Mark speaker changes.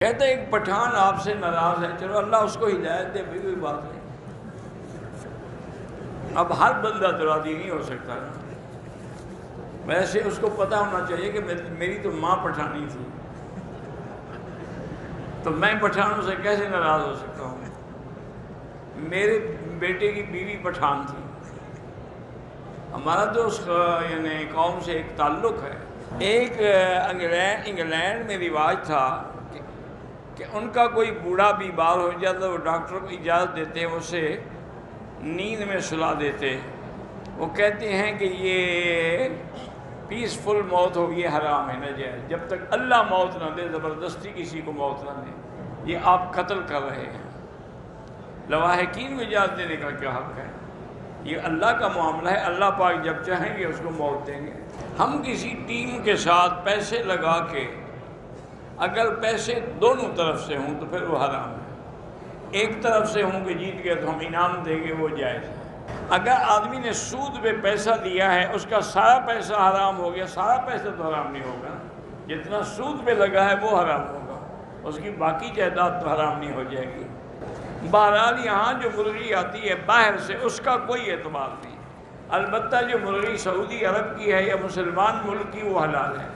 Speaker 1: کہتے ہیں ایک پٹھان آپ سے ناراض ہے، چلو اللہ اس کو ہدایت دے، بھی کوئی بات نہیں۔ اب ہر بندہ تو راضی نہیں ہو سکتا نا، ویسے اس کو پتہ ہونا چاہیے کہ میری تو ماں پٹھانی تھی، تو میں پٹھانوں سے کیسے ناراض ہو سکتا ہوں؟ میرے بیٹے کی بیوی پٹھان تھی، ہمارا تو اس یعنی قوم سے ایک تعلق ہے۔ ایک انگلینڈ میں رواج تھا کہ ان کا کوئی بوڑھا بیمار ہو جاتا، وہ ڈاکٹر کو اجازت دیتے، اسے نیند میں سلا دیتے۔ وہ کہتے ہیں کہ یہ پیسفل موت ہو، یہ حرام ہے، ناجائز، جب تک اللہ موت نہ دے، زبردستی کسی کو موت نہ دے، یہ آپ قتل کر رہے ہیں۔ لواحقین کو اجازت دینے کا کیا حق ہے؟ یہ اللہ کا معاملہ ہے، اللہ پاک جب چاہیں گے اس کو موت دیں گے۔ ہم کسی ٹیم کے ساتھ پیسے لگا کے اگر پیسے دونوں طرف سے ہوں تو پھر وہ حرام ہے۔ ایک طرف سے ہوں کہ جیت گئے تو ہم انعام دیں گے، وہ جائز ہے۔ اگر آدمی نے سود پہ پیسہ دیا ہے، اس کا سارا پیسہ حرام ہو گیا، سارا پیسہ تو حرام نہیں ہوگا، جتنا سود پہ لگا ہے وہ حرام ہوگا، اس کی باقی جائیداد تو حرام نہیں ہو جائے گی۔ بہرحال یہاں جو مرغی آتی ہے باہر سے، اس کا کوئی اعتبار نہیں، البتہ جو مرغی سعودی عرب کی ہے یا مسلمان ملک کی، وہ حلال ہے۔